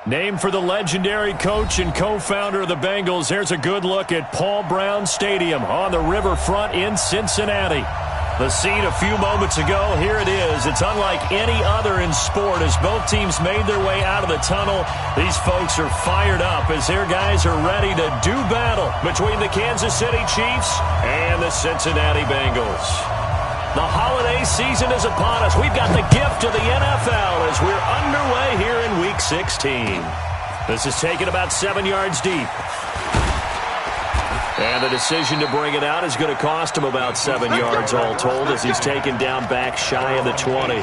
Named for the legendary coach and co-founder of the Bengals, here's a good look at Paul Brown Stadium on the riverfront in Cincinnati. The scene a few moments ago, here it is. It's unlike any other in sport as both teams made their way out of the tunnel. These folks are fired up as their guys are ready to do battle between the Kansas City Chiefs and the Cincinnati Bengals. The holiday season is upon us. We've got the gift of the NFL as we're underway here in Week 16. This is taken about 7 yards deep. And the decision to bring it out is going to cost him about 7 yards all told as he's taken down back shy of the 20.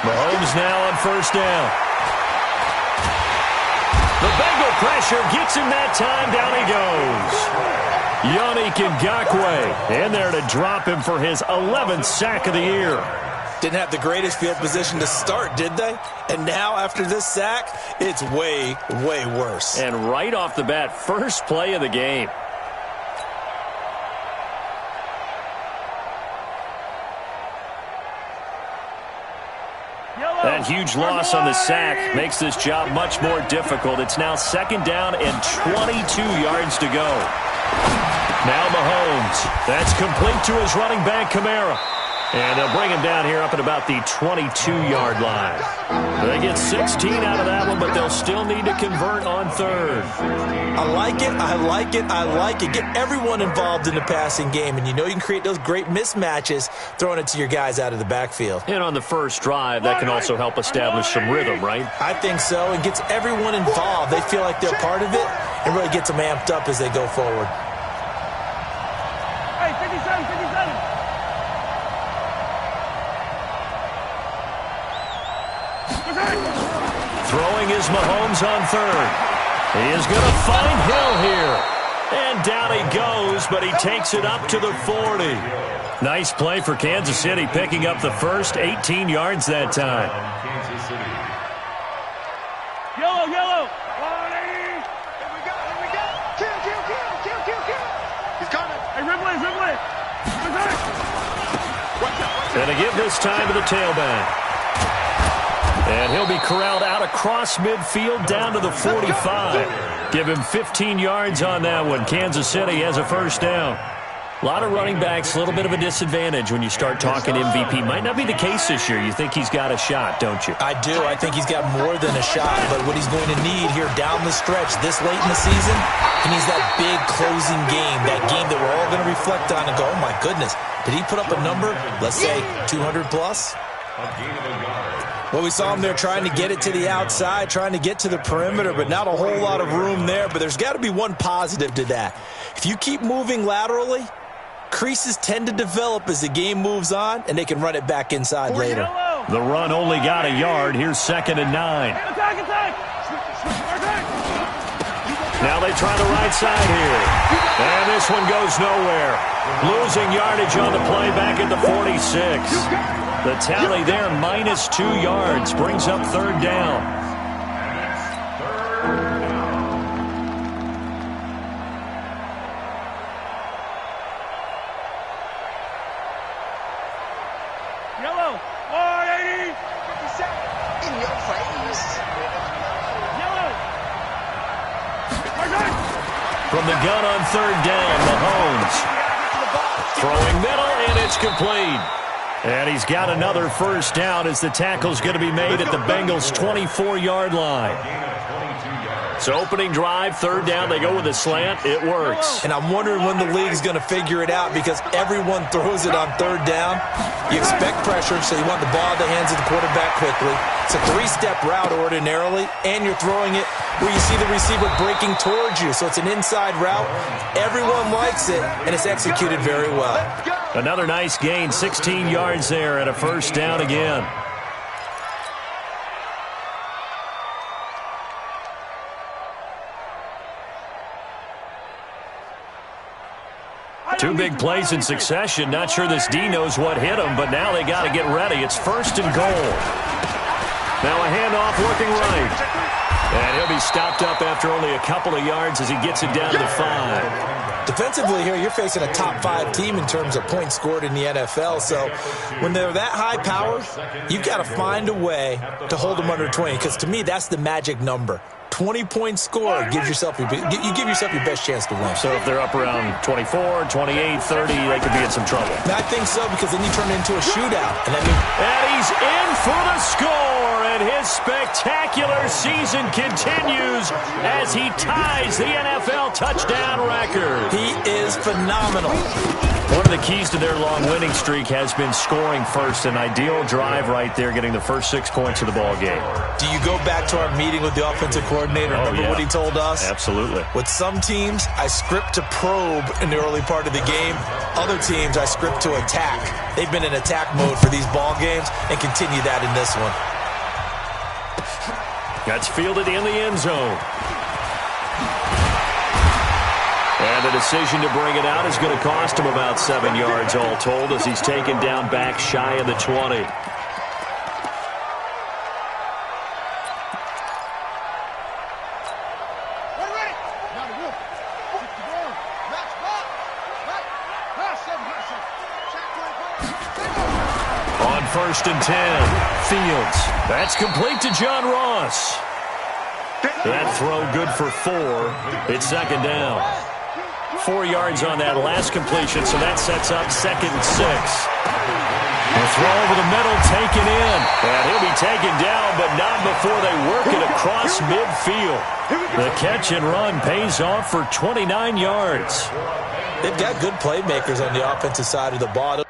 Mahomes now on first down. The Bengal pressure gets him that time. Down he goes. Yannick Ngakoue in there to drop him for his 11th sack of the year. Didn't have the greatest field position to start, did they? And now after this sack, it's way, way worse. And right off the bat, first play of the game. That huge loss on the sack makes this job much more difficult. It's now second down and 22 yards to go. Now Mahomes. That's complete to his running back, Kamara. And they'll bring him down here up at about the 22-yard line. They get 16 out of that one, but they'll still need to convert on third. I like it, I like it, I like it. Get everyone involved in the passing game, and you know you can create those great mismatches throwing it to your guys out of the backfield. And on the first drive, that can also help establish some rhythm, right? I think so. It gets everyone involved. They feel like they're part of it and really gets them amped up as they go forward. Hey, 57, 57. Throwing is Mahomes on third. He is going to find Hill here. And down he goes, but he takes it up to the 40. Nice play for Kansas City, picking up the first 18 yards that time. Yellow, yellow. Here we go, here we go. Kill. He's coming. Hey, Ripley. And to give this time to the tailback. And he'll be corralled out across midfield down to the 45. Give him 15 yards on that one. Kansas City has a first down. A lot of running backs, a little bit of a disadvantage when you start talking MVP. Might not be the case this year. You think he's got a shot, don't you? I do. I think he's got more than a shot. But what he's going to need here down the stretch this late in the season, he needs that big closing game, that game that we're all going to reflect on and go, oh, my goodness, did he put up a number, let's say 200 plus? Well, we saw him there trying to get it to the outside, trying to get to the perimeter, but not a whole lot of room there. But there's got to be one positive to that. If you keep moving laterally, creases tend to develop as the game moves on, and they can run it back inside later. The run only got a yard. Here's 2nd and 9. Attack. Now they try the right side here. And this one goes nowhere. Losing yardage on the play back at the 46. The tally there, -2 yards, brings up third down. Yellow. 180. In your face. Yellow. From the gun on third down, Mahomes. Throwing middle, and it's complete. And he's got another first down as the tackle's going to be made at the Bengals' 24-yard line. So opening drive, third down, they go with a slant. It works. And I'm wondering when the league's going to figure it out because everyone throws it on third down. You expect pressure, so you want the ball in the hands of the quarterback quickly. It's a three-step route ordinarily, and you're throwing it where you see the receiver breaking towards you. So it's an inside route. Everyone likes it, and it's executed very well. Another nice gain, 16 yards there, and a first down again. Two big plays in succession. Not sure this D knows what hit him, but now they got to get ready. It's 1st and goal. Now a handoff working right. And he'll be stopped up after only a couple of yards as he gets it down to the 5. Defensively here, you're facing a top 5 team in terms of points scored in the NFL. So when they're that high powered, you've got to find a way to hold them under 20. Because to me, that's the magic number. 20-point score gives yourself you give yourself your best chance to win. So if they're up around 24, 28, 30, they could be in some trouble. I think so, because then you turn it into a shootout. And he's in for the score, and his spectacular season continues as he ties the NFL touchdown record. He is phenomenal. One of the keys to their long winning streak has been scoring first. An ideal drive right there, getting the first 6 points of the ball game. Do you go back to our meeting with the offensive coordinator? Remember what he told us? Absolutely. With some teams, I script to probe in the early part of the game. Other teams, I script to attack. They've been in attack mode for these ball games and continue that in this one. That's fielded in the end zone. And the decision to bring it out is going to cost him about 7 yards all told as he's taken down back shy of the 20. On 1st and 10, Fields. That's complete to John Ross. That throw good for 4. It's 2nd down. 4 yards on that last completion, so that sets up 2nd and 6. The throw over the middle taken in. And he'll be taken down, but not before they work it across midfield. The catch and run pays off for 29 yards. They've got good playmakers on the offensive side of the ball.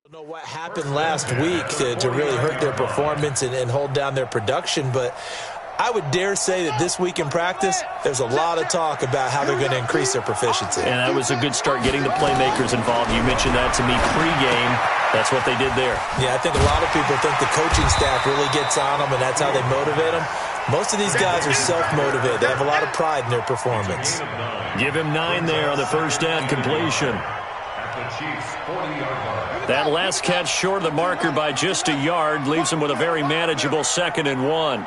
I don't know what happened last week to really hurt their performance and hold down their production, but I would dare say that this week in practice, there's a lot of talk about how they're going to increase their proficiency. And that was a good start getting the playmakers involved. You mentioned that to me pregame. That's what they did there. Yeah, I think a lot of people think the coaching staff really gets on them, and that's how they motivate them. Most of these guys are self-motivated. They have a lot of pride in their performance. Give him 9 there on the first down completion. That last catch short of the marker by just a yard leaves him with a very manageable 2nd and 1.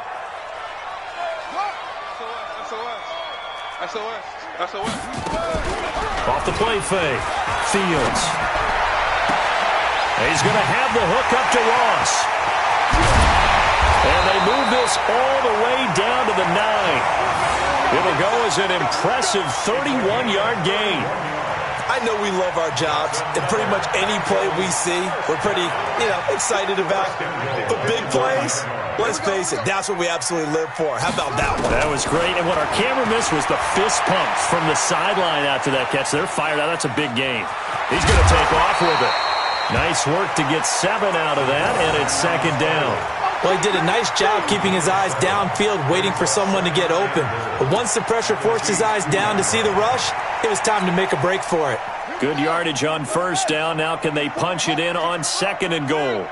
Off the play fake. Fields. He's going to have the hook up to Ross. And they move this all the way down to the 9. It'll go as an impressive 31-yard gain. I know we love our jobs, and pretty much any play we see, we're pretty, excited about. But big plays, let's face it, that's what we absolutely live for. How about that one? That was great, and what our camera missed was the fist pumps from the sideline after that catch. They're fired out. That's a big gain. He's going to take off with it. Nice work to get 7 out of that, and it's 2nd down. Well, he did a nice job keeping his eyes downfield, waiting for someone to get open. But once the pressure forced his eyes down to see the rush, it was time to make a break for it. Good yardage on first down. Now can they punch it in on 2nd and goal?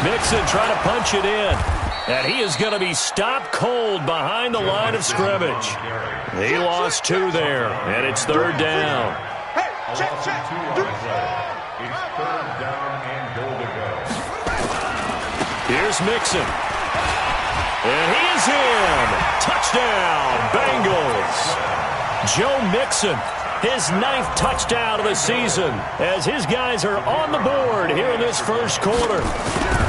Mixon trying to punch it in. And he is going to be stopped cold behind the line of scrimmage. He lost 2 there, and it's 3rd down. Here's Mixon. And he is in. Touchdown, Bengals. Joe Mixon, his 9th touchdown of the season, as his guys are on the board here in this first quarter.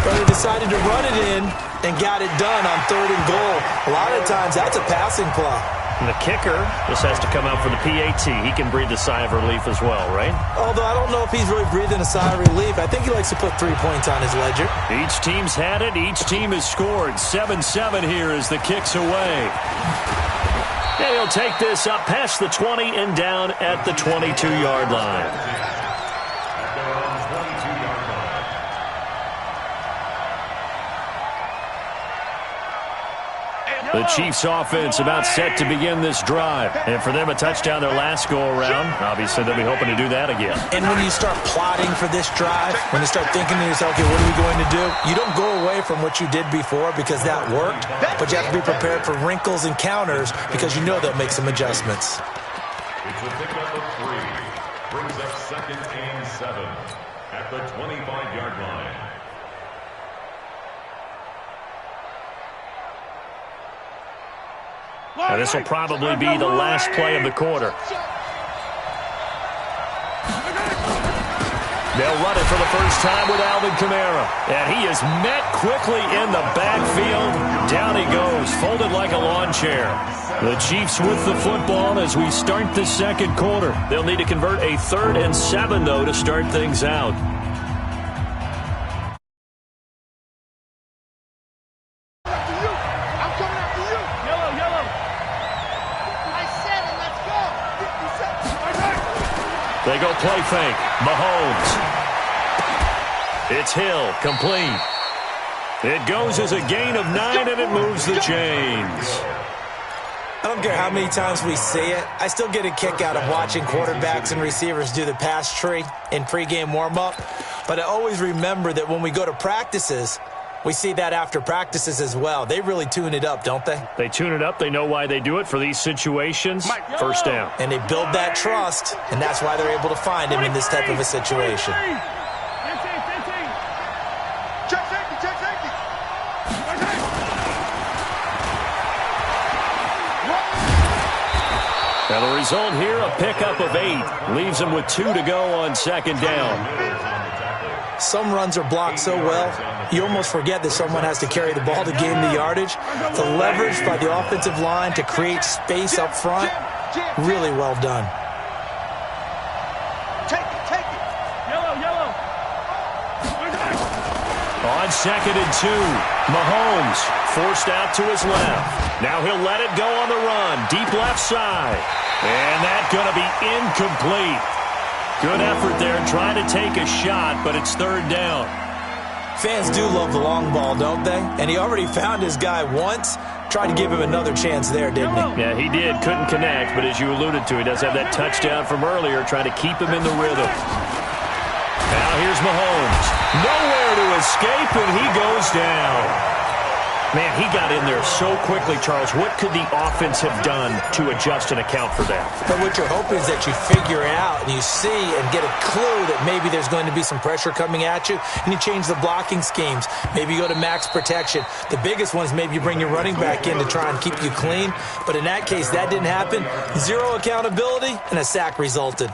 But he decided to run it in and got it done on 3rd and goal. A lot of times, that's a passing play. And the kicker just has to come out for the PAT. He can breathe a sigh of relief as well, right? Although I don't know if he's really breathing a sigh of relief. I think he likes to put 3 points on his ledger. Each team's had it. Each team has scored. 7-7 here as the kick's away. And he'll take this up past the 20 and down at the 22-yard line. The Chiefs offense about set to begin this drive. And for them, a touchdown their last go-around. Obviously, they'll be hoping to do that again. And when you start plotting for this drive, when you start thinking to yourself, okay, what are we going to do? You don't go away from what you did before because that worked, but you have to be prepared for wrinkles and counters because you know they'll make some adjustments. It's a pickup of 3. Brings up 2nd and 7 at the 25-yard line. Now, this will probably be the last play of the quarter. They'll run it for the first time with Alvin Kamara. And he is met quickly in the backfield. Down he goes, folded like a lawn chair. The Chiefs with the football as we start the second quarter. They'll need to convert a 3rd and 7, though, to start things out. They go play fake. Mahomes. It's Hill. Complete. It goes as a gain of 9, and it moves the chains. I don't care how many times we see it. I still get a kick out of watching quarterbacks and receivers do the pass tree in pregame warm-up. But I always remember that when we go to practices, we see that after practices as well. They really tune it up, don't they? They tune it up. They know why they do it for these situations. First down. And they build that trust, and that's why they're able to find him in this type of a situation. Now the result here, a pickup of 8. Leaves them with 2 to go on 2nd down. Some runs are blocked so well, you almost forget that someone has to carry the ball to gain the yardage. The leverage by the offensive line to create space up front, really well done. Take it. Yellow. On 2nd and 2, Mahomes forced out to his left. Now he'll let it go on the run, deep left side. And that's going to be incomplete. Good effort there, trying to take a shot, but it's 3rd down. Fans do love the long ball, don't they? And he already found his guy once. Tried to give him another chance there, didn't he? Yeah, he did. Couldn't connect, but as you alluded to, he does have that touchdown from earlier, trying to keep him in the rhythm. Now here's Mahomes. Nowhere to escape, and he goes down. Man, he got in there so quickly, Charles. What could the offense have done to adjust and account for that? But what you're hoping is that you figure out and you see and get a clue that maybe there's going to be some pressure coming at you, and you change the blocking schemes. Maybe you go to max protection. The biggest one is maybe you bring your running back in to try and keep you clean. But in that case, that didn't happen. 0 accountability, and a sack resulted.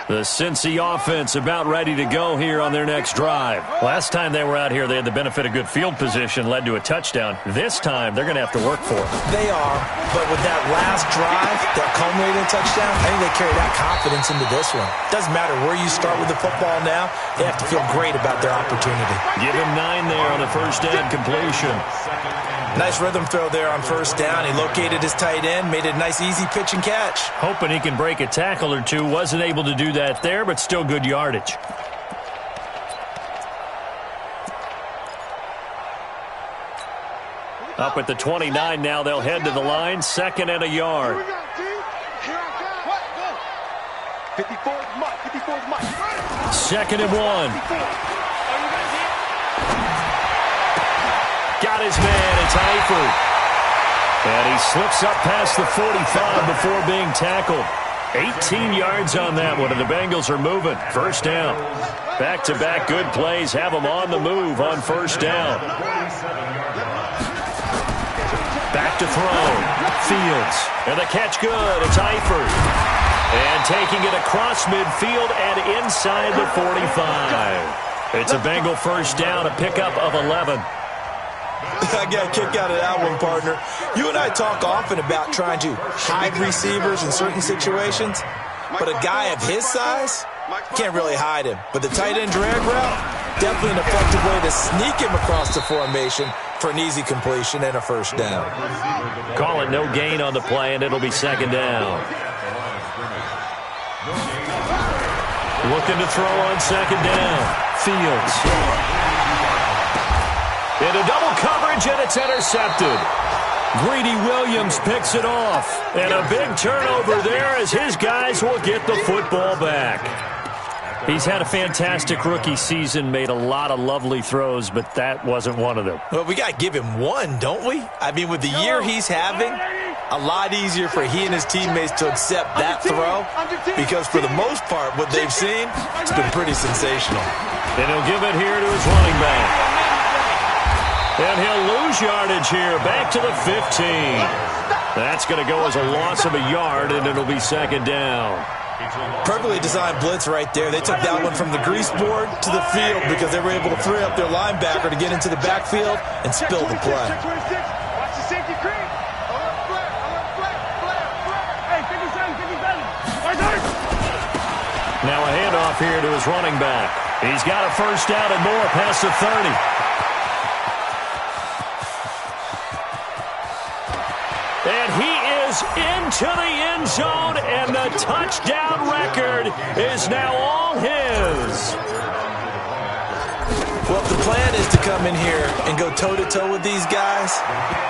The Cincy offense about ready to go here on their next drive. Last time they were out here, they had the benefit of good field position, led to a touchdown. This time, they're going to have to work for it. They are, but with that last drive, that culminating touchdown, I think they carry that confidence into this one. Doesn't matter where you start with the football now, they have to feel great about their opportunity. Give him 9 there on the first down completion. Nice rhythm throw there on first down. He located his tight end, made it a nice easy pitch and catch. Hoping he can break a tackle or two. Wasn't able to do that there, but still good yardage. Up at the 29 now, they'll head to the line. 2nd and a yard. 2nd and 1. Got his man, it's Eifert. And he slips up past the 45 before being tackled. 18 yards on that one, and the Bengals are moving. First down. Back-to-back good plays have them on the move on first down. Back to throw. Fields. And the catch good. It's Eifert. And taking it across midfield and inside the 45. It's a Bengal first down, a pickup of 11. I got a kick out of that one, partner. You and I talk often about trying to hide receivers in certain situations, but a guy of his size, can't really hide him. But the tight end drag route, definitely an effective way to sneak him across the formation for an easy completion and a first down. Call it no gain on the play, and it'll be second down. Looking to throw on second down. Fields. Into double coverage, and it's intercepted. Greedy Williams picks it off. And a big turnover there as his guys will get the football back. He's had a fantastic rookie season, made a lot of lovely throws, but that wasn't one of them. Well, we got to give him one, don't we? I mean, with the year he's having, a lot easier for he and his teammates to accept that throw because for the most part, what they've seen, it's been pretty sensational. And he'll give it here to his running back. And he'll lose yardage here, back to the 15. That's going to go as a loss of a yard, and it'll be second down. Perfectly designed blitz right there. They took that one from the grease board to the field because they were able to free up their linebacker to get into the backfield and spill the play. Watch the safety creep. Hey, 57, 57. Now a handoff here to his running back. He's got a first down and more past the 30. And he is into the end zone, and the touchdown record is now all his. Well, if the plan is to come in here and go toe-to-toe with these guys,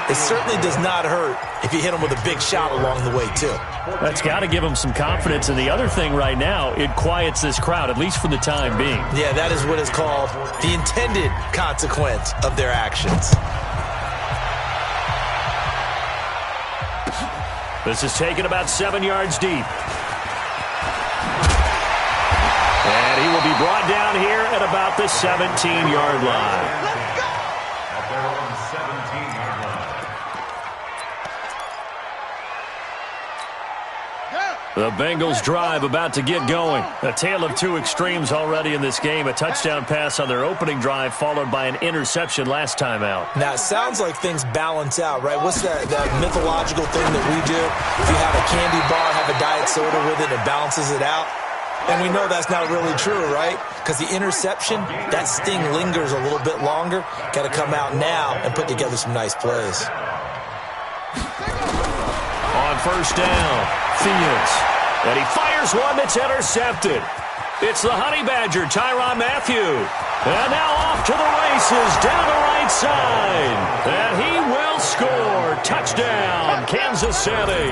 it certainly does not hurt if you hit them with a big shot along the way, too. That's got to give him some confidence. And the other thing right now, it quiets this crowd, at least for the time being. Yeah, that is what is called the intended consequence of their actions. This is taken about 7 yards deep. And he will be brought down here at about the 17-yard line. Out there on the 17-yard line. The Bengals drive about to get going. A tale of two extremes already in this game. A touchdown pass on their opening drive followed by an interception last time out. Now, it sounds like things balance out, right? What's that mythological thing that we do? If you have a candy bar, have a diet soda with it, it balances it out. And we know that's not really true, right? Because the interception, that sting lingers a little bit longer. Got to come out now and put together some nice plays. On first down, Fields. And he fires one that's intercepted. It's the Honey Badger, Tyrann Mathieu. And now off to the races, down the right side. And he will score. Touchdown, Kansas City.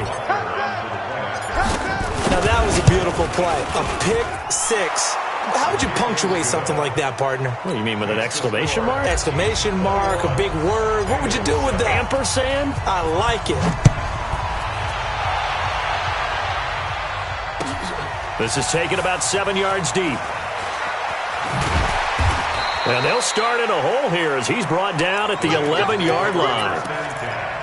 Now, that was a beautiful play. A pick six. How would you punctuate something like that, partner? What do you mean, with an exclamation mark? Exclamation mark, a big word. What would you do with that? Ampersand? I like it. This is taken about 7 yards deep. And they'll start in a hole here as he's brought down at the 11-yard line.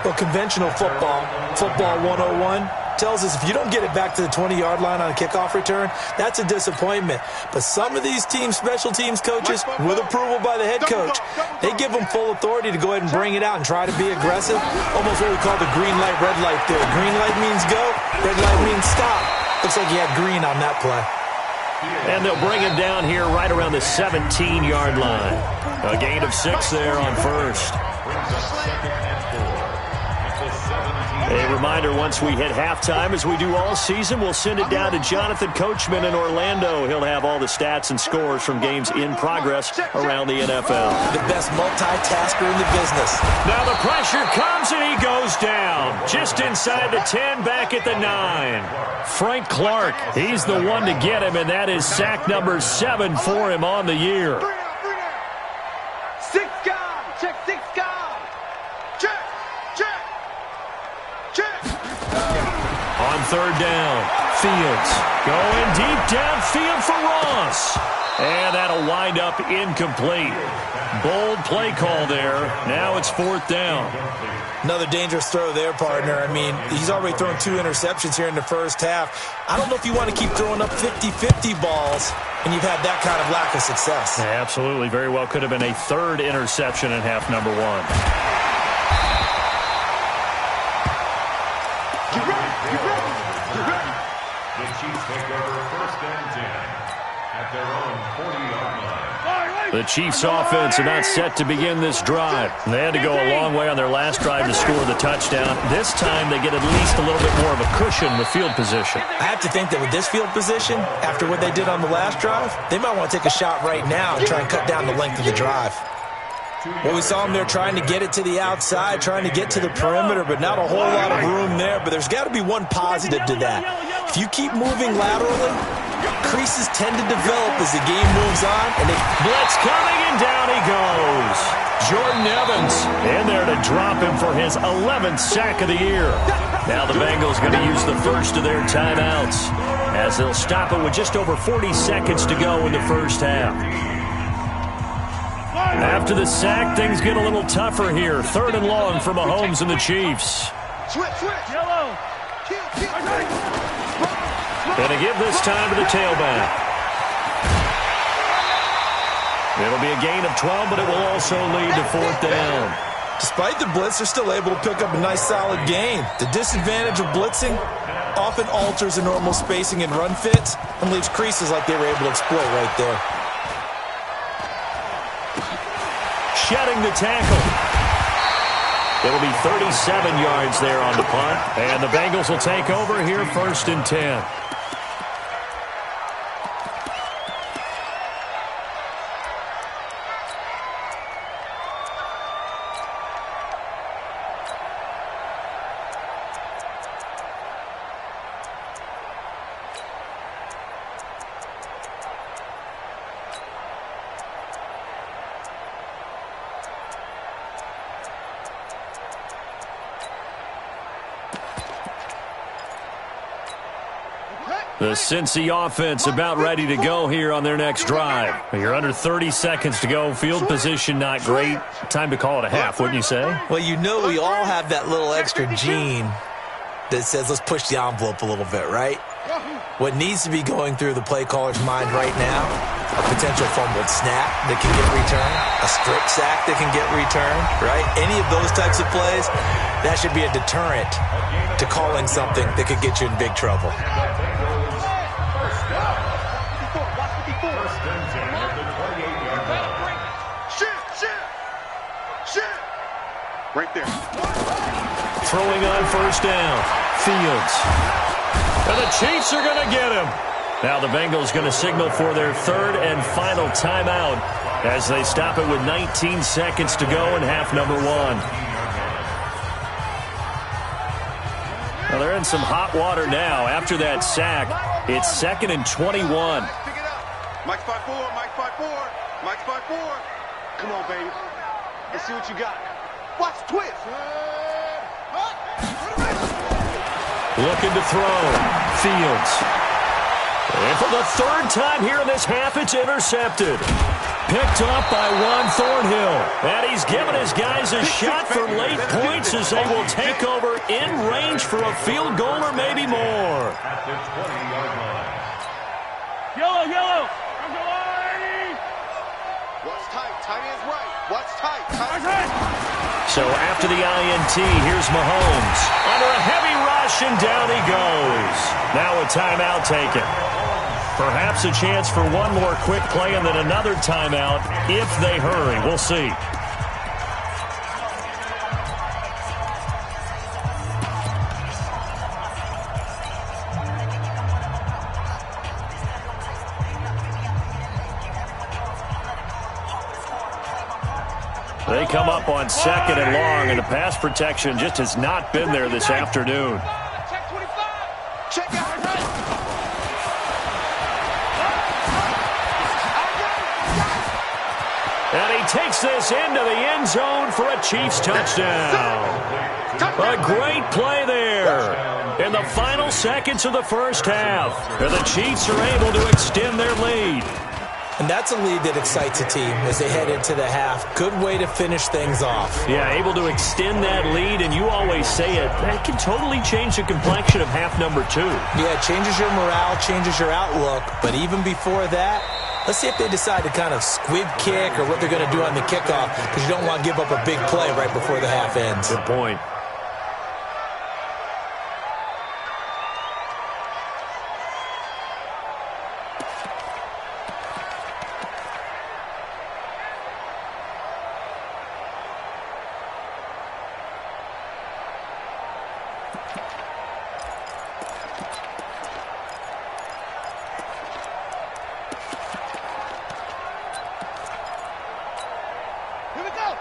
Well, conventional football 101, tells us if you don't get it back to the 20-yard line on a kickoff return, that's a disappointment. But some of these teams, special teams coaches, with approval by the head coach, they give them full authority to go ahead and bring it out and try to be aggressive. Almost what we call the green light, red light theory. Green light means go, red light means stop. Looks like he had green on that play. And they'll bring him down here right around the 17-yard line. A gain of 6 there on first. A reminder, once we hit halftime, as we do all season, we'll send it down to Jonathan Coachman in Orlando. He'll have all the stats and scores from games in progress around the NFL. The best multitasker in the business. Now the pressure comes and he goes down. Just inside the 10, back at the 9. Frank Clark, he's the one to get him, and that is sack number 7 for him on the year. Six guard. Check six guard. Check. On third down, Fields going deep downfield for Ross. And that'll wind up incomplete. Bold play call there. Now it's 4th down. Another dangerous throw there, partner. I mean, he's already thrown 2 interceptions here in the first half. I don't know if you want to keep throwing up 50-50 balls when you've had that kind of lack of success. Yeah, absolutely. Very well could have been a 3rd interception in half number 1. The Chiefs take over 1st and 10 at their own 40-yard line. The Chiefs offense are not set to begin this drive. They had to go a long way on their last drive to score the touchdown. This time they get at least a little bit more of a cushion with field position. I have to think that with this field position, after what they did on the last drive, they might want to take a shot right now and try and cut down the length of the drive. Well, we saw them there trying to get it to the outside, trying to get to the perimeter, but not a whole lot of room there. But there's got to be one positive to that. If you keep moving laterally, creases tend to develop as the game moves on. And blitz coming, and down he goes. Jordan Evans in there to drop him for his 11th sack of the year. Now the Bengals going to use the first of their timeouts as they'll stop it with just over 40 seconds to go in the first half. After the sack, things get a little tougher here. 3rd and long for Mahomes and the Chiefs. Yellow. Going to give this time to the tailback. It'll be a gain of 12, but it will also lead to 4th down. Despite the blitz, they're still able to pick up a nice solid gain. The disadvantage of blitzing often alters the normal spacing and run fits and leaves creases like they were able to exploit right there. Shedding the tackle. It'll be 37 yards there on the punt. And the Bengals will take over here 1st and 10. The Cincy offense about ready to go here on their next drive. You're under 30 seconds to go. Field position not great. Time to call it a half, wouldn't you say? Well, you know we all have that little extra gene that says let's push the envelope a little bit, right? What needs to be going through the play caller's mind right now, a potential fumbled snap that can get returned, a strip sack that can get returned, right? Any of those types of plays, that should be a deterrent to calling something that could get you in big trouble. Right there. Throwing on 1st down. Fields. And the Chiefs are going to get him. Now the Bengals going to signal for their 3rd and final timeout as they stop it with 19 seconds to go in half number 1. Well, they're in some hot water now. After that sack, it's 2nd and 21. Pick it up. Mike 5-4, Mike 5-4, Mike 5-4. Come on, baby. Let's see what you got. Watch twist. Looking to throw. Fields. And for the 3rd time here in this half, it's intercepted. Picked up by Juan Thornhill. And he's given his guys a shot for late points as they will take over in range for a field goal or maybe more. At the 20-yard line. Yellow, yellow. Watch tight. Tight ends right. Watch tight. Tight. So after the INT, here's Mahomes. Under a heavy rush, and down he goes. Now a timeout taken. Perhaps a chance for one more quick play and then another timeout if they hurry. We'll see. They come up on 2nd and long, and the pass protection just has not been there this afternoon. Check 25. Check out. And he takes this into the end zone for a Chiefs touchdown. A great play there. in the final seconds of the first half. And the Chiefs are able to extend their lead. And that's a lead that excites a team as they head into the half. Good way to finish things off. Yeah, able to extend that lead, and you always say it, that can totally change the complexion of half number 2. Yeah, it changes your morale, changes your outlook. But even before that, let's see if they decide to kind of squib kick or what they're going to do on the kickoff, because you don't want to give up a big play right before the half ends. Good point.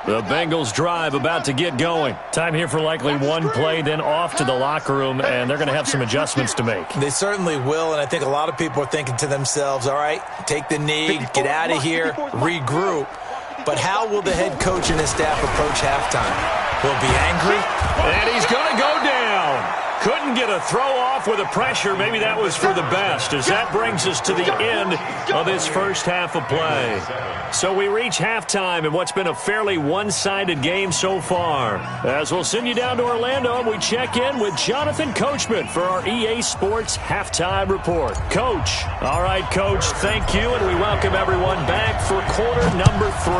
The Bengals drive about to get going. Time here for likely one play, then off to the locker room, and they're going to have some adjustments to make. They certainly will, and I think a lot of people are thinking to themselves, all right, take the knee, get out of here, regroup. But how will the head coach and his staff approach halftime? Will he be angry? And he's going to go down. Couldn't get a throw off with the pressure. Maybe that was for the best, as that brings us to the end of this first half of play. So we reach halftime in what's been a fairly one-sided game so far. As we'll send you down to Orlando, and we check in with Jonathan Coachman for our EA Sports Halftime Report. Coach. All right, Coach, thank you, and we welcome everyone back for quarter number 3.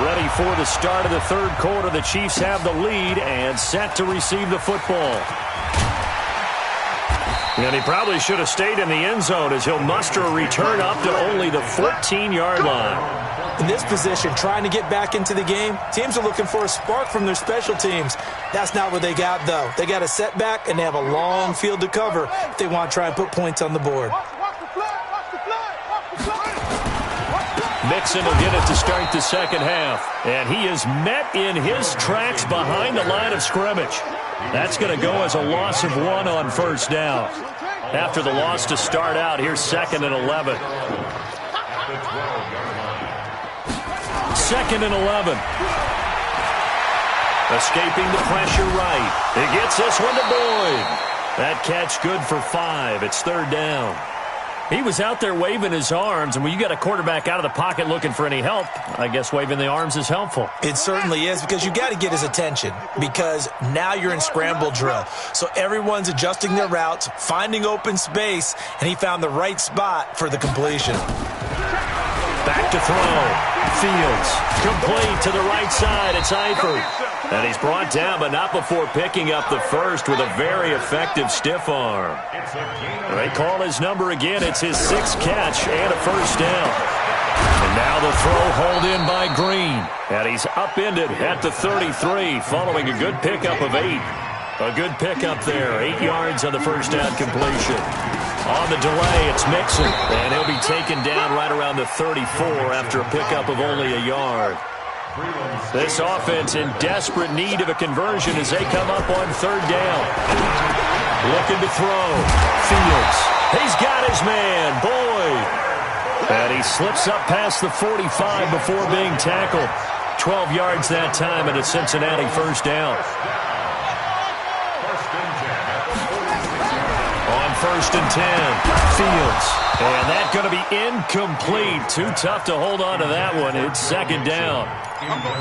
Ready for the start of the third quarter. The Chiefs have the lead and set to receive the football. And he probably should have stayed in the end zone as he'll muster a return up to only the 14-yard line. In this position, trying to get back into the game, teams are looking for a spark from their special teams. That's not what they got, though. They got a setback, and they have a long field to cover if they want to try and put points on the board. Mixon will get it to start the second half. And he is met in his tracks behind the line of scrimmage. That's going to go as a loss of 1 on first down. After the loss to start out, here's 2nd and 11. 2nd and 11. Escaping the pressure right. He gets this one to Boyd. That catch good for 5. It's 3rd down. He was out there waving his arms, and when you got a quarterback out of the pocket looking for any help, I guess waving the arms is helpful. It certainly is, because you got to get his attention, because now you're in scramble drill. So everyone's adjusting their routes, finding open space, and he found the right spot for the completion. Back to throw. Fields. Complete to the right side. It's Eifert. And he's brought down, but not before picking up the first with a very effective stiff arm. They call his number again. It's his 6th catch and a first down. And now the throw hauled in by Green. And he's upended at the 33 following a good pickup of 8. A good pickup there. 8 yards on the first down completion. On the delay, it's Mixon. And he'll be taken down right around the 34 after a pickup of only a yard. This offense in desperate need of a conversion as they come up on 3rd down. Looking to throw. Fields. He's got his man, Boyd. And he slips up past the 45 before being tackled. 12 yards that time and a Cincinnati first down. On 1st and 10, Fields. And that's going to be incomplete. Too tough to hold on to that one. It's 2nd down.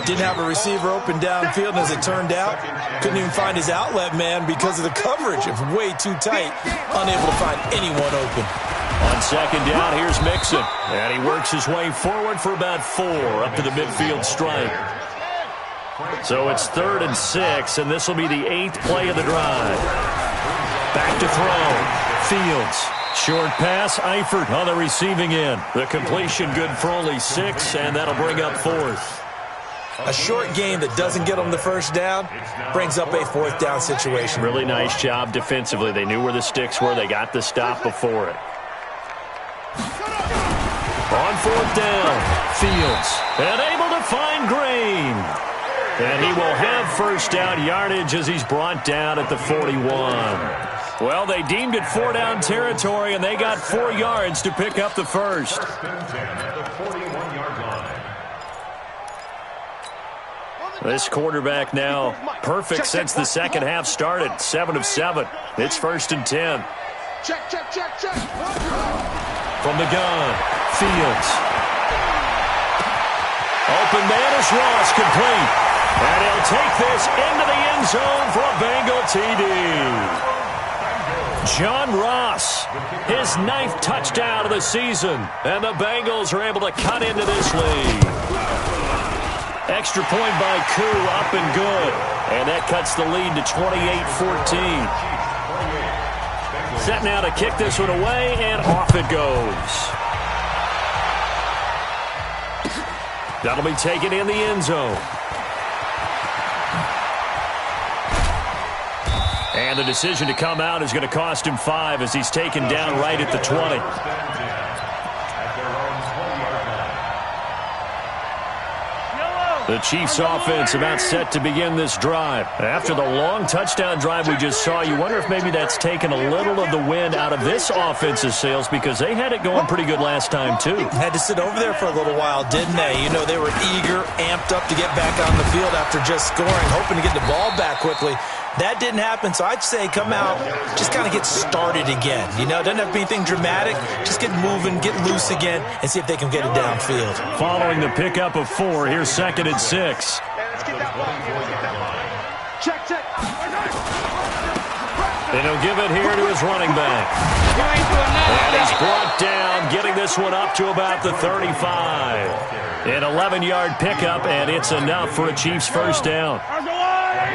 Didn't have a receiver open downfield, and as it turned out, couldn't even find his outlet man because of the coverage. It was way too tight, unable to find anyone open. On 2nd down, here's Mixon. And he works his way forward for about 4 up to the midfield stripe. So it's 3rd and 6, and this will be the 8th play of the drive. Back to throw. Fields. Short pass, Eifert on the receiving end. The completion good for only 6, and that'll bring up 4th. A short game that doesn't get them the first down brings up a 4th down situation. Really nice job defensively. They knew where the sticks were. They got the stop before it. On 4th down, Fields. And able to find Green. And he will have first down yardage as he's brought down at the 41. Well, they deemed it 4-down territory, and they got 4 yards to pick up the first. This quarterback now perfect since the second half started. 7 of 7. It's 1st and 10. Check. From the gun, Fields. Open man is Ross, complete. And he'll take this into the end zone for a Bengal TD. John Ross, his 9th touchdown of the season. And the Bengals are able to cut into this lead. Extra point by Koo, up and good. And that cuts the lead to 28-14. Set now to kick this one away, and off it goes. That'll be taken in the end zone. And the decision to come out is going to cost him 5 as he's taken down right at the 20. The Chiefs offense about set to begin this drive. After the long touchdown drive we just saw, you wonder if maybe that's taken a little of the wind out of this offense's sails because they had it going pretty good last time too. Had to sit over there for a little while, didn't they? You know, they were eager, amped up to get back on the field after just scoring, hoping to get the ball back quickly. That didn't happen, so I'd say come out, just kind of get started again. You know, it doesn't have to be anything dramatic. Just get moving, get loose again, and see if they can get it downfield. Following the pickup of 4, here's 2nd and 6. Let's get that ball here. Let's get that ball. Check. And he'll give it here to his running back. And he's brought down, getting this one up to about the 35. An 11-yard pickup, and it's enough for a Chiefs first down.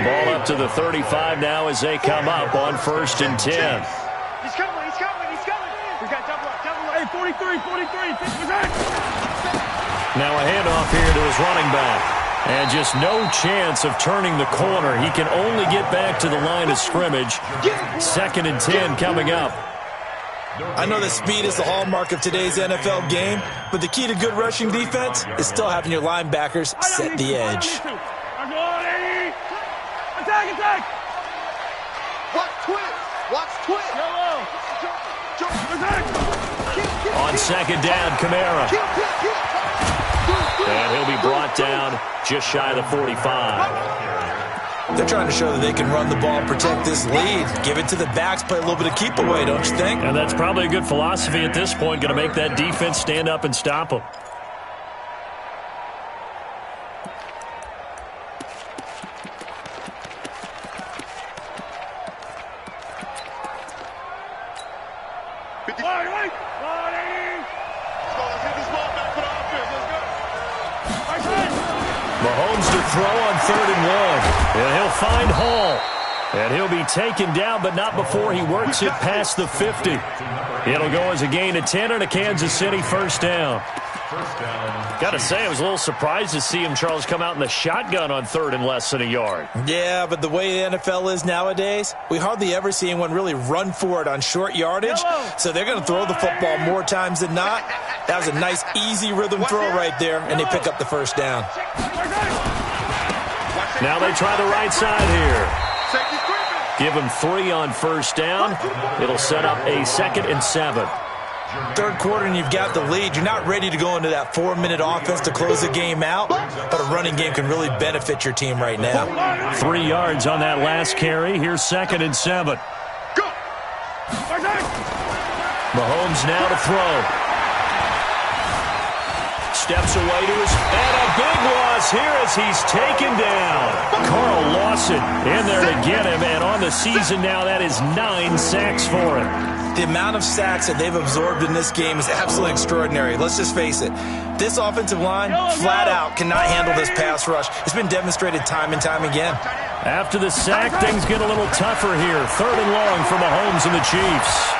Ball up to the 35 now as they come up on 1st and 10. He's coming. We got double up. Hey, 43. Now a handoff here to his running back. And just no chance of turning the corner. He can only get back to the line of scrimmage. 2nd and 10 coming up. I know that speed is the hallmark of today's NFL game, but the key to good rushing defense is still having your linebackers set the edge. Attack! Watch twist. On 2nd down, Kamara. And he'll be brought down just shy of the 45. They're trying to show that they can run the ball and protect this lead. Give it to the backs, play a little bit of keep away, don't you think? And that's probably a good philosophy at this point, going to make that defense stand up and stop them. Mahomes to throw on 3rd and 1. And he'll find Hall. And he'll be taken down, but not before he works it past the 50. It'll go as a gain of 10 and a Kansas City first down. Got to say, I was a little surprised to see him, Charles, come out in the shotgun on 3rd and less than a yard. Yeah, but the way the NFL is nowadays, we hardly ever see anyone really run for it on short yardage. So they're going to throw the football more times than not. That was a nice, easy rhythm throw right there, and they pick up the first down. Now they try the right side here. Give him 3 on 1st down. It'll set up a 2nd and 7. 3rd quarter and you've got the lead. You're not ready to go into that 4-minute offense to close the game out, but a running game can really benefit your team right now. 3 yards on that last carry. Here's 2nd and 7. Mahomes now to throw. Steps away to his, and a big loss here as he's taken down. Carl Lawson in there to get him, and on the season now, that is 9 sacks for him. The amount of sacks that they've absorbed in this game is absolutely extraordinary. Let's just face it. This offensive line, flat out, cannot handle this pass rush. It's been demonstrated time and time again. After the sack, things get a little tougher here. 3rd and long for Mahomes and the Chiefs.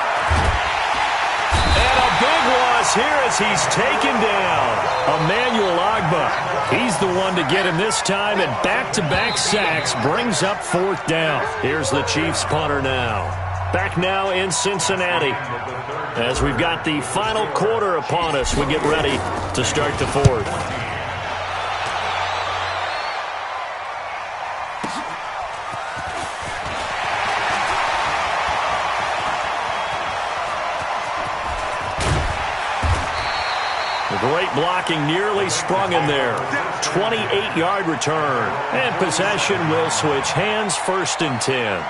And a big loss here as he's taken down. Emmanuel Ogbah. He's the one to get him this time, and back-to-back sacks brings up 4th down. Here's the Chiefs punter now. Back now in Cincinnati. As we've got the final quarter upon us, we get ready to start the 4th. Great blocking, nearly sprung him there. 28-yard return. And possession will switch hands, 1st and 10.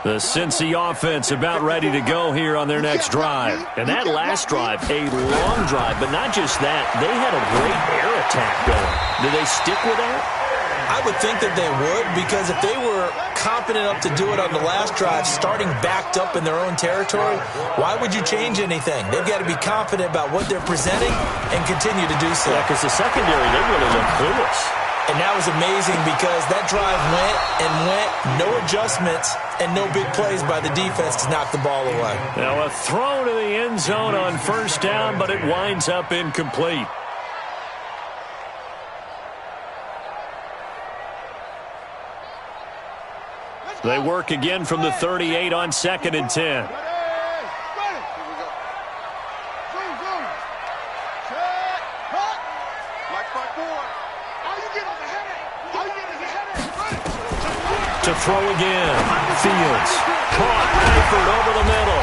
The Cincy offense about ready to go here on their next drive. And that last drive, a long drive, but not just that. They had a great air attack going. Do they stick with that? I would think that they would, because if they were confident enough to do it on the last drive, starting backed up in their own territory, why would you change anything? They've got to be confident about what they're presenting and continue to do so. Yeah, because the secondary, they really look clueless. And that was amazing because that drive went and went, no adjustments, and no big plays by the defense to knock the ball away. Now a throw to the end zone on 1st down, but it winds up incomplete. They work again from the 38 on 2nd and 10. To throw again. Fields. Caught. Eifert over the middle.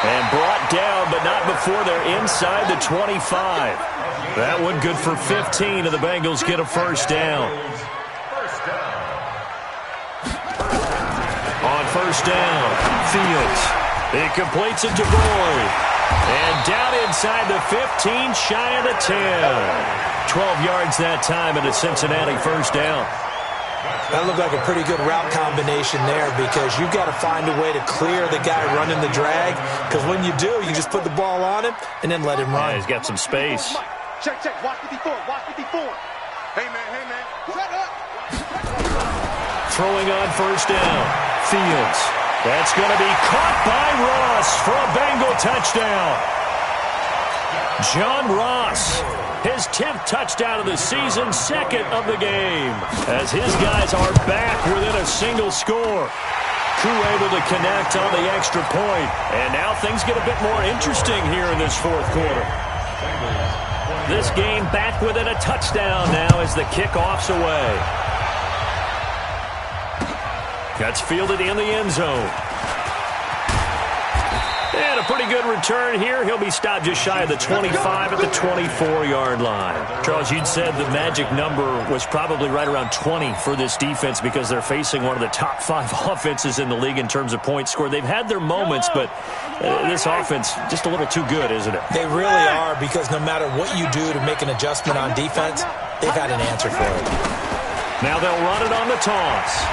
And brought down, but not before they're inside the 25. That one good for 15, and the Bengals get a 1st down. On 1st down, Fields. He completes it to Boyd. And down inside the 15, shy of the 10. 12 yards that time, and a Cincinnati 1st down. That looked like a pretty good route combination there, because you've got to find a way to clear the guy running the drag, because when you do, you just put the ball on him and then let him run. Yeah, he's got some space. Check, check. Watch 54. Watch 54. Hey, man. Shut up. Throwing on 1st down. Fields. That's going to be caught by Ross for a Bengal touchdown. John Ross. His 10th touchdown of the season, 2nd of the game, as his guys are back within a single score. Crew able to connect on the extra point, and now things get a bit more interesting here in this 4th quarter. This game back within a touchdown now as the kickoff's away. That's fielded in the end zone. And a pretty good return here. He'll be stopped just shy of the 25 at the 24-yard line. Charles, you'd said the magic number was probably right around 20 for this defense because they're facing one of the top 5 offenses in the league in terms of points scored. They've had their moments, but this offense just a little too good, isn't it? They really are, because no matter what you do to make an adjustment on defense, they've had an answer for it. Now they'll run it on the toss.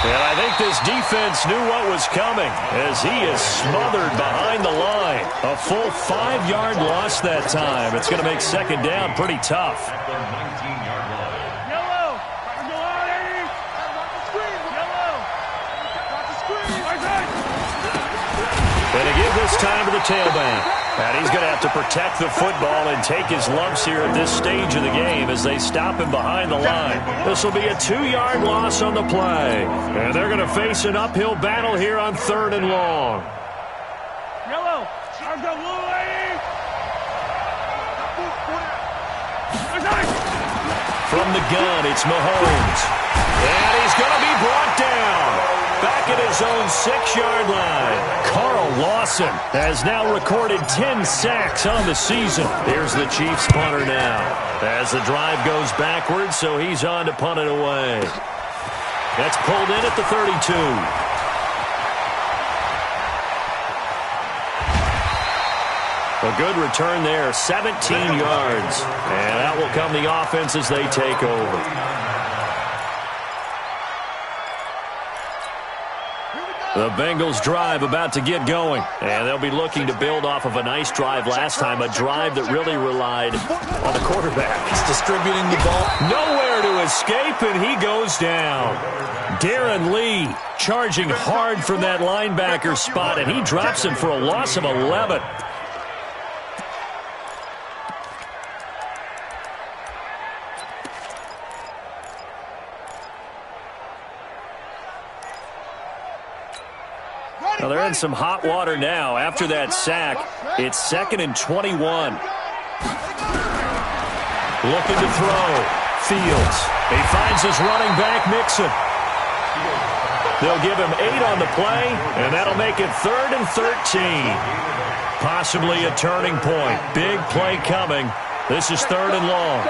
And I think this defense knew what was coming as he is smothered behind the line. A full 5-yard loss that time. It's going to make 2nd down pretty tough. At the 19-yard line. Yellow. Watch the screen. Yellow. Watch the screen. And they give this time to the tailback. And he's going to have to protect the football and take his lumps here at this stage of the game as they stop him behind the line. This will be a 2-yard loss on the play. And they're going to face an uphill battle here on 3rd and long. Yellow. Charge the blue lady. From the gun, it's Mahomes. And he's going to be brought down. Back at his own 6-yard line. Carl Lawson has now recorded 10 sacks on the season. Here's the Chiefs punter now. As the drive goes backwards, so he's on to punt it away. That's pulled in at the 32. A good return there, 17 yards. And out will come the offense as they take over. The Bengals drive about to get going, and they'll be looking to build off of a nice drive last time, a drive that really relied on the quarterback. He's distributing the ball. Nowhere to escape, and he goes down. Darren Lee charging hard from that linebacker spot, and he drops him for a loss of 11. Now they're in some hot water now. After that sack, it's 2nd and 21. Looking to throw. Fields. He finds his running back, Mixon. They'll give him 8 on the play, and that'll make it 3rd and 13. Possibly a turning point. Big play coming. This is 3rd and long.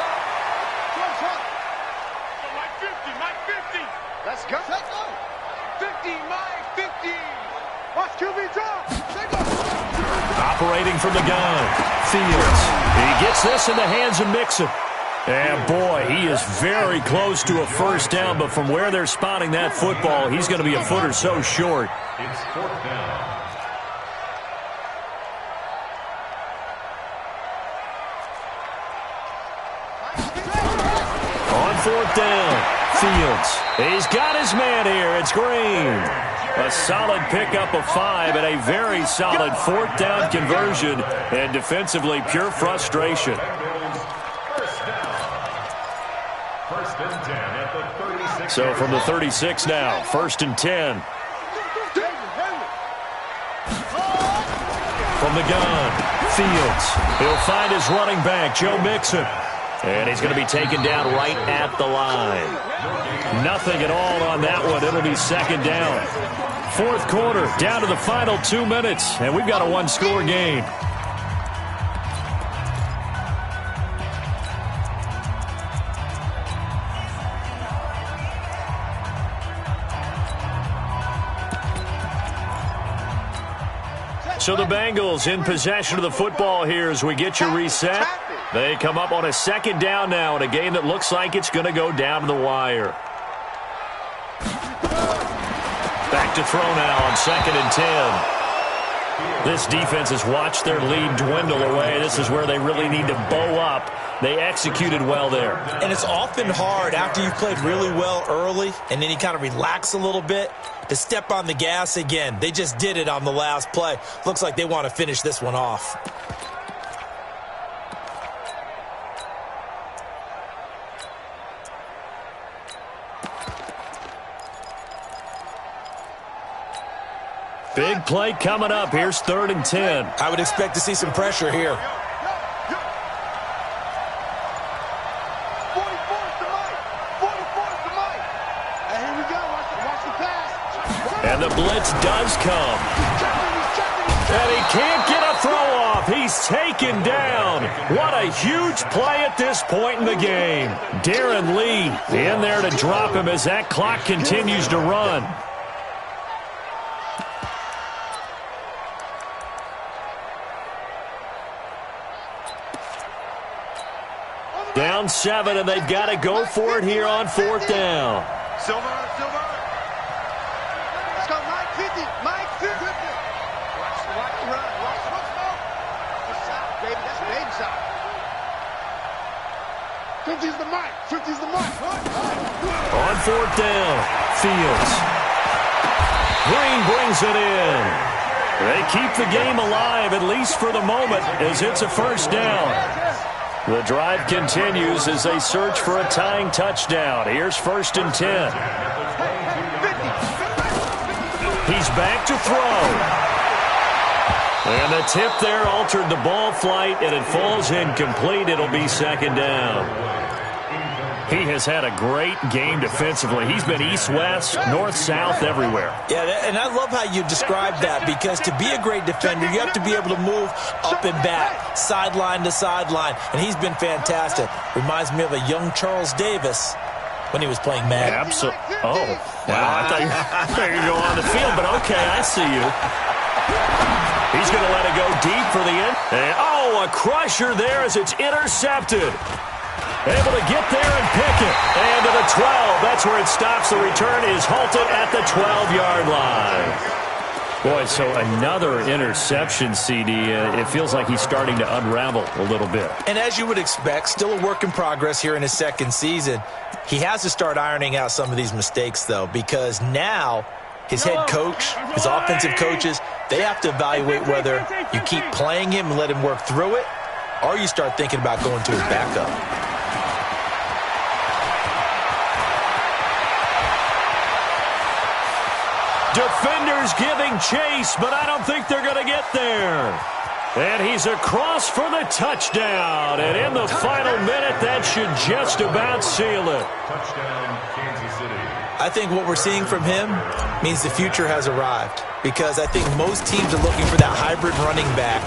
Mike 50, Mike 50. Let's go. 50, Mike 50. Watch QB drop. Operating from the gun. Fields. He gets this in the hands of Mixon. And, boy, he is very close to a first down, but from where they're spotting that football, he's going to be a foot or so short. It's 4th down. On 4th down, Fields. He's got his man here. It's Green. A solid pickup of 5 and a very solid 4th down conversion. And defensively, pure frustration. First and 10 at the 36. So from the 36 now, 1st and 10. From the gun, Fields. He'll find his running back, Joe Mixon. And he's going to be taken down right at the line. Nothing at all on that one. It'll be 2nd down. 4th quarter, down to the final 2 minutes. And we've got a one-score game. So the Bengals in possession of the football here as we get you reset. They come up on a 2nd down now in a game that looks like it's going to go down to the wire. Back to throw now on 2nd and 10. This defense has watched their lead dwindle away. This is where they really need to bow up. They executed well there. And it's often hard after you've played really well early and then you kind of relax a little bit to step on the gas again. They just did it on the last play. Looks like they want to finish this one off. Big play coming up. Here's 3rd and 10. I would expect to see some pressure here. 44's to Mike. 44's to Mike. And here we go. Watch the pass. And the blitz does come. And he can't get a throw off. He's taken down. What a huge play at this point in the game. Darren Lee in there to drop him as that clock continues to run. Down 7, and they've got to go for it here on 4th down. Silver. Let's go, Mike 50. Mike 50. Watch the run. Watch the smoke. That's side, baby. That's baby side. 50's the Mike. 50's the Mike. On 4th down, Fields. Green brings it in. They keep the game alive, at least for the moment, as it's a first down. The drive continues as they search for a tying touchdown. Here's 1st and 10. He's back to throw. And the tip there altered the ball flight, and it falls incomplete. It'll be 2nd down. He has had a great game defensively. He's been east-west, north-south, everywhere. Yeah, and I love how you describe that, because to be a great defender, you have to be able to move up and back, sideline to sideline, and he's been fantastic. Reminds me of a young Charles Davis when he was playing Madden. Absolutely. Oh, wow. I thought you were going to go on the field, but okay, I see you. He's going to let it go deep for the end. And, oh, a crusher there as it's intercepted. Able to get there and pick it. And to the 12. That's where it stops. The return is halted at the 12-yard line. Boy, so another interception, CD. It feels like he's starting to unravel a little bit. And as you would expect, still a work in progress here in his 2nd season. He has to start ironing out some of these mistakes, though, because now his head coach, his offensive coaches, they have to evaluate whether you keep playing him and let him work through it, or you start thinking about going to his backup. Defenders giving chase, but I don't think they're going to get there. And he's across for the touchdown. And in the final minute, that should just about seal it. Touchdown, Kansas City. I think what we're seeing from him means the future has arrived, because I think most teams are looking for that hybrid running back.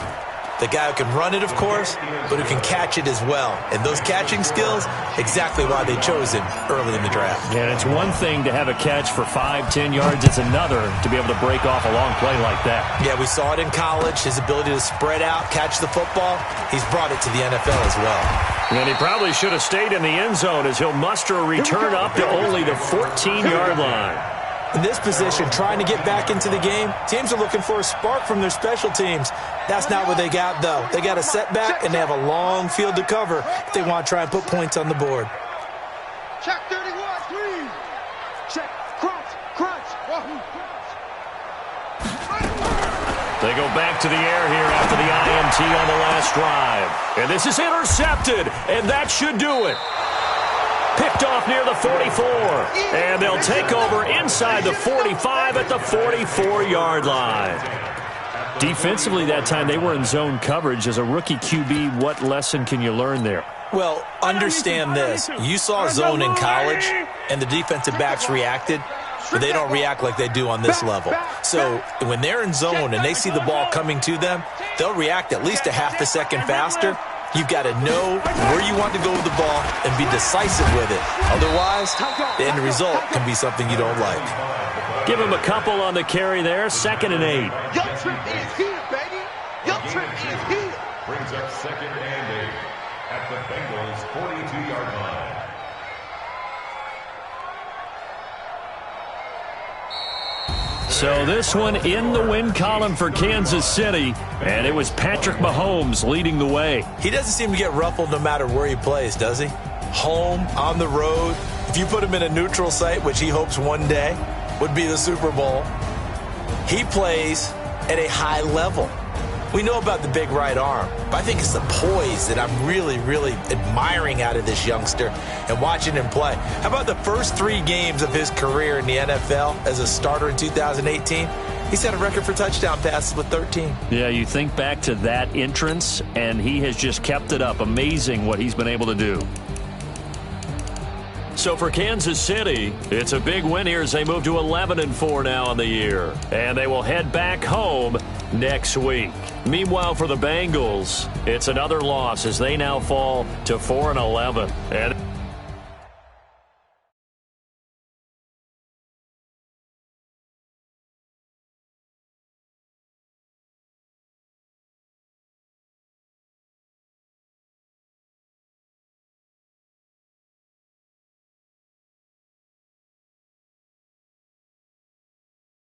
The guy who can run it, of course, but who can catch it as well. And those catching skills, exactly why they chose him early in the draft. And it's one thing to have a catch for 5-10 yards. It's another to be able to break off a long play like that. Yeah, we saw it in college, his ability to spread out, catch the football. He's brought it to the NFL as well. And he probably should have stayed in the end zone, as he'll muster a return up to only the 14-yard line. In this position, trying to get back into the game, teams are looking for a spark from their special teams. That's not what they got, though. They got a setback, and they have a long field to cover if they want to try and put points on the board. Check 31, 3. Check, crunch. Wahoo, They go back to the air here after the INT on the last drive. And this is intercepted, and that should do it. Picked off near the 44. And they'll take over inside the 45 at the 44-yard line. Defensively that time, they were in zone coverage. As a rookie QB, what lesson can you learn there? Well, understand this. You saw zone in college, and the defensive backs reacted, but they don't react like they do on this level. So when they're in zone and they see the ball coming to them, they'll react at least a half a second faster. You've got to know where you want to go with the ball and be decisive with it. Otherwise, the end result can be something you don't like. Give him a couple on the carry there. 2nd and 8. Your trip is here, baby. Your trip is here. Brings up 2nd and 8 at the Bengals' 42-yard line. So this one in the win column for Kansas City, and it was Patrick Mahomes leading the way. He doesn't seem to get ruffled no matter where he plays, does he? Home, on the road. If you put him in a neutral site, which he hopes one day would be the Super Bowl, he plays at a high level. We know about the big right arm, but I think it's the poise that I'm really, really admiring out of this youngster and watching him play. How about the first 3 games of his career in the NFL as a starter in 2018? He's had a record for touchdown passes with 13. Yeah, you think back to that entrance, and he has just kept it up. Amazing what he's been able to do. So for Kansas City, it's a big win here as they move to 11-4 now on the year. And they will head back home next week. Meanwhile, for the Bengals, it's another loss as they now fall to 4-11. And